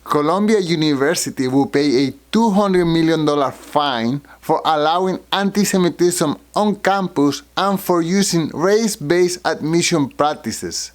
Columbia University will pay a $200 million fine for allowing antisemitism on campus and for using race-based admission practices.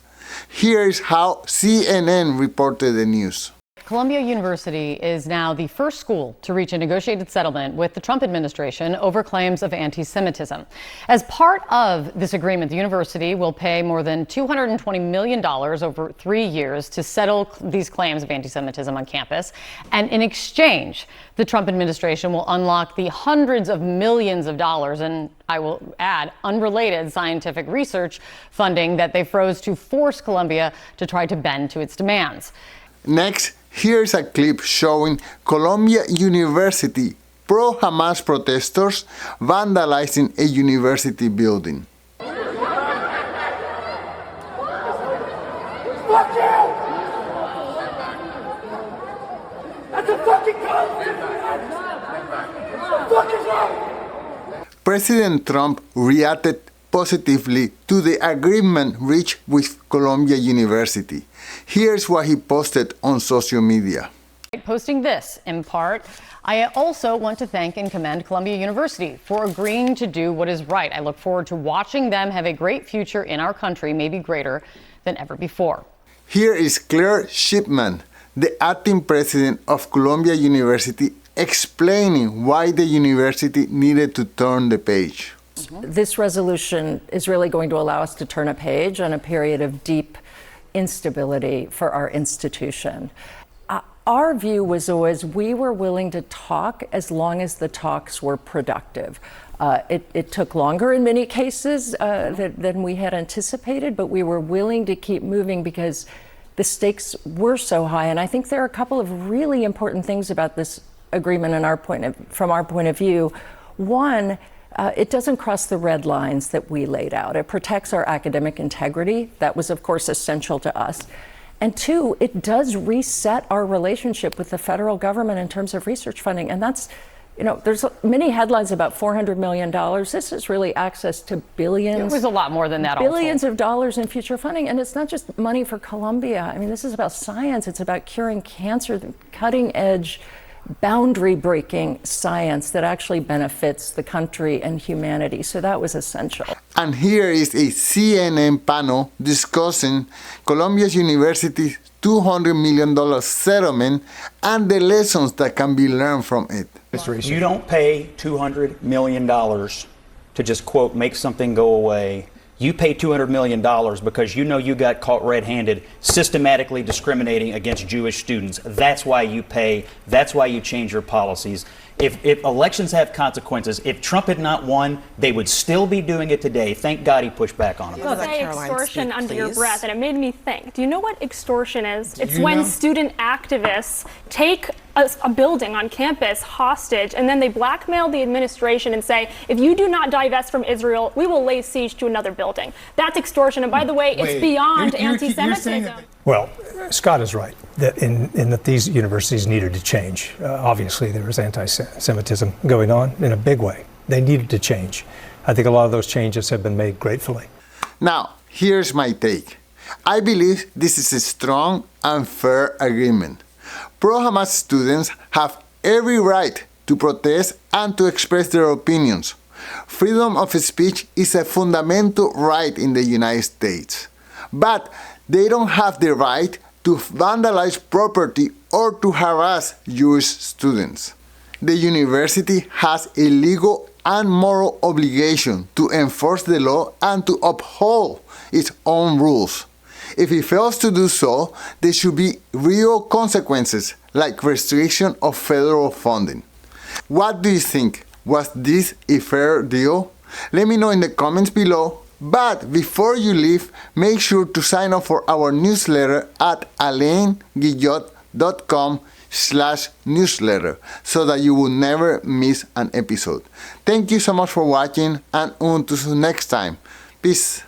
Here is how CNN reported the news. Columbia University is now the first school to reach a negotiated settlement with the Trump administration over claims of anti-Semitism. As part of this agreement, the university will pay more than $220 million over 3 years to settle these claims of anti-Semitism on campus. And in exchange, the Trump administration will unlock the hundreds of millions of dollars, and I will add, unrelated scientific research funding that they froze to force Columbia to try to bend to its demands. Next, here's a clip showing Columbia University pro-Hamas protesters vandalizing a university building. Fuck you! That's a fucking President Trump reacted positively to the agreement reached with Columbia University. Here's what he posted on social media. Posting this, in part, I also want to thank and commend Columbia University for agreeing to do what is right. I look forward to watching them have a great future in our country, maybe greater than ever before. Here is Claire Shipman, the acting president of Columbia University, explaining why the university needed to turn the page. This resolution is really going to allow us to turn a page on a period of deep instability for our institution. Our view was always we were willing to talk as long as the talks were productive. It took longer in many cases than we had anticipated, but we were willing to keep moving because the stakes were so high. And I think there are a couple of really important things about this agreement from our point of view. One, it doesn't cross the red lines that we laid out. It protects our academic integrity. That was, of course, essential to us. And two, it does reset our relationship with the federal government in terms of research funding. And that's, there's many headlines about $400 million. This is really access to billions. It was a lot more than that. Billions of dollars in future funding. And it's not just money for Columbia. I mean, this is about science. It's about curing cancer, cutting edge, boundary-breaking science that actually benefits the country and humanity. So that was essential. And here is a CNN panel discussing Columbia University's $200 million settlement and the lessons that can be learned from it. You don't pay $200 million to just, quote, make something go away. You pay $200 million because you know you got caught red-handed systematically discriminating against Jewish students. That's why you pay. That's why you change your policies. If elections have consequences, if Trump had not won, they would still be doing it today. Thank God he pushed back on them. You say extortion under your breath, and it made me think. Do you know what extortion is? It's when student activists take a building on campus hostage, and then they blackmail the administration and say, if you do not divest from Israel, we will lay siege to another building. That's extortion. And by the way, it's beyond anti-Semitism. Well, Scott is right that in that these universities needed to change. Obviously, there was anti-Semitism going on in a big way. They needed to change. I think a lot of those changes have been made gratefully. Now, here's my take. I believe this is a strong and fair agreement. Pro-Hamas students have every right to protest and to express their opinions. Freedom of speech is a fundamental right in the United States. But they don't have the right to vandalize property or to harass Jewish students. The university has a legal and moral obligation to enforce the law and to uphold its own rules. If it fails to do so, there should be real consequences like restriction of federal funding. What do you think? Was this a fair deal? Let me know in the comments below. But before you leave, make sure to sign up for our newsletter at alainguillot.com/newsletter so that you will never miss an episode. Thank you so much for watching, and until next time. Peace.